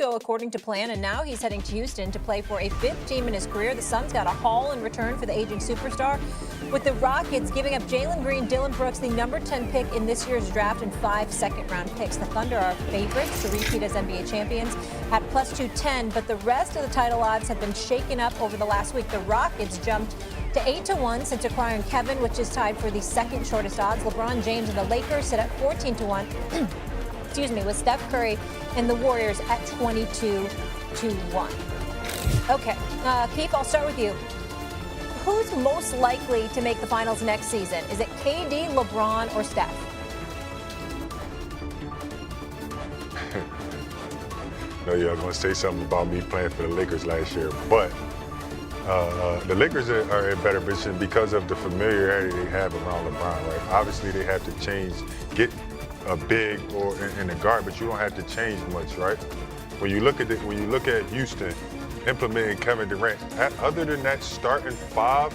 go according to plan, and now he's heading to Houston to play for a fifth team in his career. The Suns got a haul in return for the aging superstar, with the Rockets giving up Jalen Green, Dillon Brooks, the number 10 pick in this year's draft, and 5 second-round picks. The Thunder are favorites to repeat as NBA champions at plus 210, but the rest of the title odds have been shaken up over the last week. The Rockets jumped to 8-1 since acquiring Kevin, which is tied for the second shortest odds. LeBron James and the Lakers sit at 14-1. Excuse me, with Steph Curry and the Warriors at 22-1. Okay, Keith, I'll start with you. Who's most likely to make the finals next season? Is it KD, LeBron, or Steph? No, you're going to say something about me playing for the Lakers last year, but the Lakers are in better position because of the familiarity they have around LeBron, right? Obviously, they have to get a big or in the guard, but you don't have to change much, right? When you look at Houston implementing Kevin Durant, other than that starting five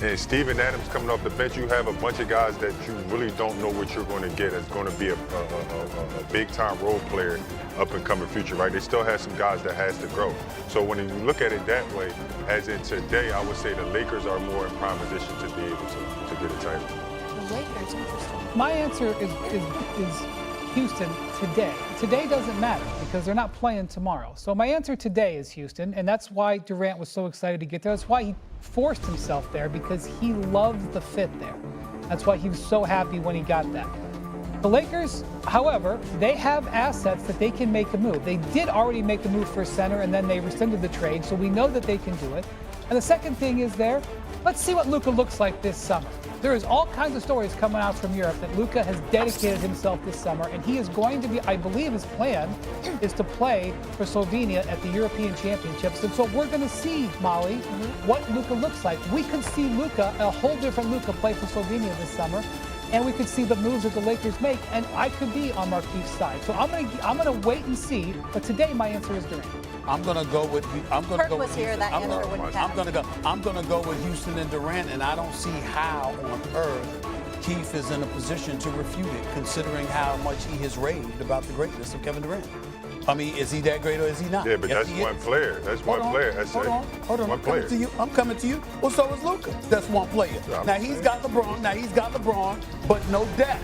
and Steven Adams coming off the bench, you have a bunch of guys that you really don't know what you're going to get. It's going to be a big-time role player up and coming future, right? They still have some guys that has to grow. So when you look at it that way, as in today, I would say the Lakers are more in prime position to be able to get a title. The Lakers, interesting. My answer is Houston today. Today doesn't matter because they're not playing tomorrow. So my answer today is Houston, and that's why Durant was so excited to get there. That's why he forced himself there, because he loved the fit there. That's why he was so happy when he got that. The Lakers, however, they have assets that they can make a move. They did already make a move for a center, and then they rescinded the trade, so we know that they can do it. And the second thing is let's see what Luka looks like this summer. There is all kinds of stories coming out from Europe that Luka has dedicated himself this summer, and he is going to be, I believe his plan is to play for Slovenia at the European Championships. And so we're going to see, Molly, what Luka looks like. We could see Luka, a whole different Luka, play for Slovenia this summer, and we could see the moves that the Lakers make, and I could be on Marquis's side. So I'm gonna wait and see, but today my answer is Durant. I'm gonna go with Houston. I'm gonna go with Houston and Durant, and I don't see how on earth Keith is in a position to refute it, considering how much he has raved about the greatness of Kevin Durant. I mean, is he that great or is he not? Yeah, but yes, that's one player. That's one player. That's Hold on. One player. I'm coming to you. Well, so is Luka. That's one player. Now he's got LeBron, but no depth.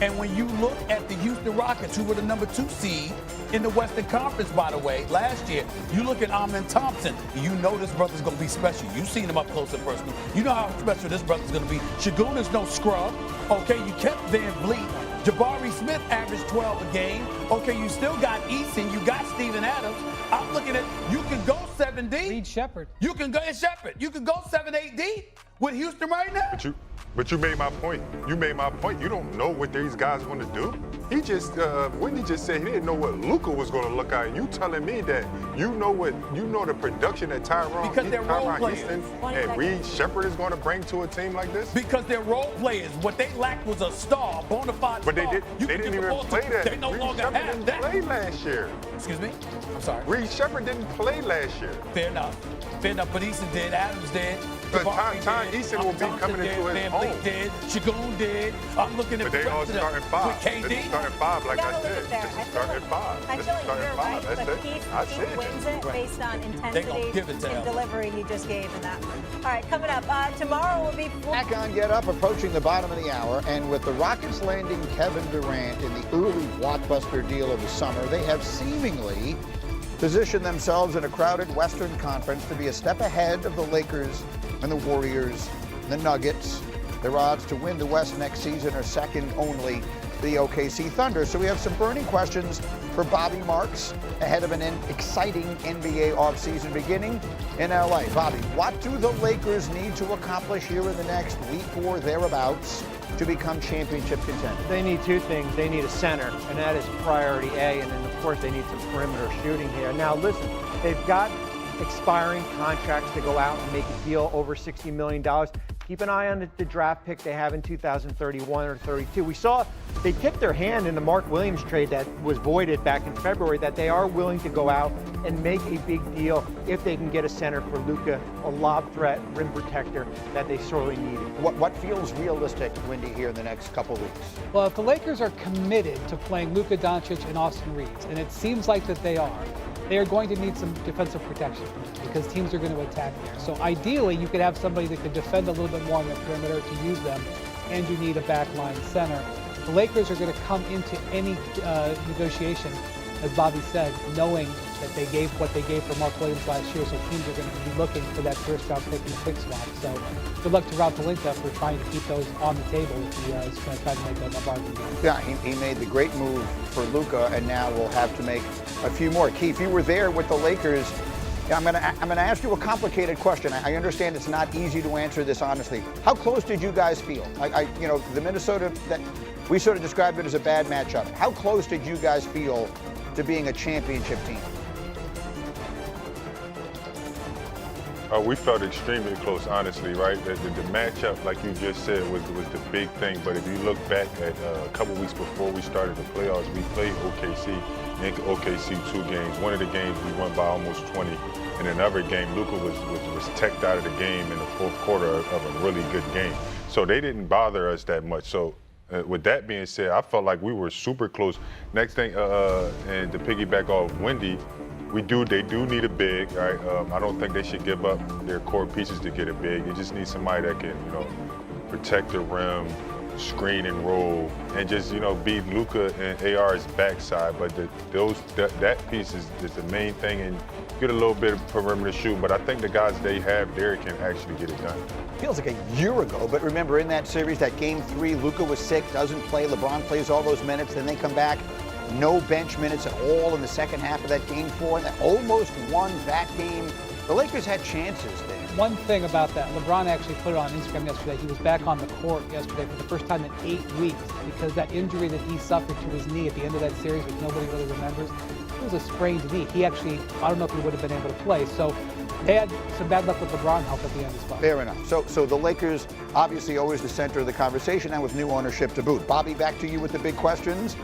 And when you look at the Houston Rockets, who were the number 2 seed in the Western Conference, by the way, last year, you look at Amen Thompson, you know this brother's going to be special. You've seen him up close and personal. You know how special this brother's going to be. Şagun is no scrub. Okay, you kept Van Vliet. Jabari Smith averaged 12 a game. Okay, you still got Eason. You got Steven Adams. I'm looking at, you can go 7D. Reed Shepherd. You can go, Shepherd. You can go 7-8D with Houston right now. But you made my point. You don't know what these guys want to do. He just, Whitney just said he didn't know what Luka was going to look like. And you telling me that you know the production that Tyrone Easton and Reed Shepherd is going to bring to a team like this? Because they're role players. What they lacked was a star, bona fide but star. They didn't even play that. They no longer have that. Play last year. Excuse me? I'm sorry. Reed Shepherd didn't play last year. Fair enough. But Eason did. Adams did. But Ty Eason will be coming into his home. Did. Şagun did. I'm looking at but they all starting five. With KD. This is starting five, like I said. This is starting five. I feel like you're right, but Keith wins it based on intensity and delivery he just gave in that one. All right, coming up, tomorrow will be... Back on Get Up, approaching the bottom of the hour, and with the Rockets landing Kevin Durant in the early blockbuster deal of the summer, they have seemingly positioned themselves in a crowded Western Conference to be a step ahead of the Lakers and the Warriors and the Nuggets. Their odds to win the West next season are second only to the OKC Thunder. So we have some burning questions for Bobby Marks ahead of an exciting NBA offseason beginning in LA. Bobby, what do the Lakers need to accomplish here in the next week or thereabouts to become championship contenders? They need two things. They need a center, and that is priority A, and then, of course, they need some perimeter shooting here. Now, listen, they've got expiring contracts to go out and make a deal over $60 million. keep an eye on the draft pick they have in 2031 or 32. We saw they tipped their hand in the Mark Williams trade that was voided back in February, that they are willing to go out and make a big deal if they can get a center for Luka, a lob threat, rim protector that they sorely needed. What feels realistic, Wendy, here in the next couple weeks? Well, if the Lakers are committed to playing Luka Doncic and Austin Reeves, and it seems like that they are going to need some defensive protection because teams are going to attack there. So ideally, you could have somebody that could defend a little bit more on the perimeter to use them, and you need a backline center. The Lakers are going to come into any negotiation, as Bobby said, knowing that they gave what they gave for Mark Williams last year, so teams are going to be looking for that first-round pick and pick swap. So good luck to Rob Pelinka for trying to keep those on the table if he is going to try to make a bargain deal. Yeah, he made the great move for Luka, and now we'll have to make a few more. Keith, you were there with the Lakers. I'm going to ask you a complicated question. I understand it's not easy to answer this honestly. How close did you guys feel? The Minnesota, that we sort of described it as a bad matchup. How close did you guys feel to being a championship team? We felt extremely cllose, honestly, right? The matchup, like you just said, was the big thing. But if you look back at a couple weeks before we started the playoffs, we played OKC, in OKC 2 games. One of the games we won by almost 20. In another game, Luka was teched out of the game in the fourth quarter of a really good game. So they didn't bother us that much. So with that being said, I felt like we were super close. Next thing, and to piggyback off Wendy, they do need a big, right? I don't think they should give up their core pieces to get a big. They just need somebody that can, protect the rim, screen and roll, and just, beat Luka and AR's backside. But that piece is the main thing, and get a little bit of perimeter shoot. But I think the guys they have there can actually get it done. Feels like a year ago, but remember in that series, that game 3, Luka was sick, doesn't play, LeBron plays all those minutes, then they come back. No bench minutes at all in the second half of that game 4, and they almost won that game. The Lakers had chances there. One thing about that, LeBron actually put it on Instagram yesterday. He was back on the court yesterday for the first time in 8 weeks because that injury that he suffered to his knee at the end of that series, which nobody really remembers, it was a sprained knee. He actually, I don't know if he would have been able to play. So they had some bad luck with LeBron help at the end as well. Fair enough. So the Lakers, obviously always the center of the conversation, and with new ownership to boot. Bobby, back to you with the big questions.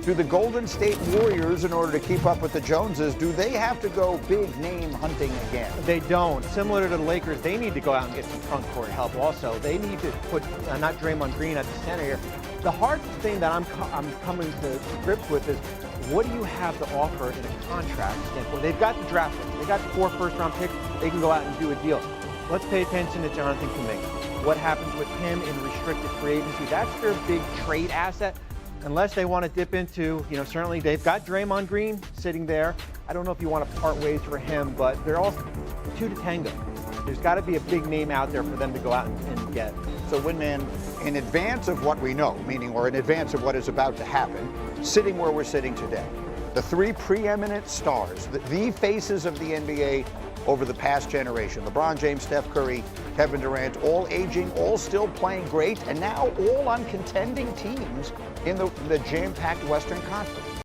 Do the Golden State Warriors, in order to keep up with the Joneses, do they have to go big name hunting again? They don't. Similar to the Lakers, they need to go out and get some front court help also. They need to put, not Draymond Green at the center here. The hard thing that I'm coming to grips with is, what do you have to offer in a contract standpoint? They've got the draft pick. They got 4 first-round picks. They can go out and do a deal. Let's pay attention to Jonathan Kuminga. What happens with him in restricted free agency? That's their big trade asset. Unless they want to dip into, certainly they've got Draymond Green sitting there. I don't know if you want to part ways for him, but they're all 2 to tango. There's got to be a big name out there for them to go out and get. So, Winman, in advance of what we know, or in advance of what is about to happen, sitting where we're sitting today, the 3 preeminent stars, the faces of the NBA over the past generation, LeBron James, Steph Curry, Kevin Durant, all aging, all still playing great, and now all on contending teams in the jam-packed Western Conference.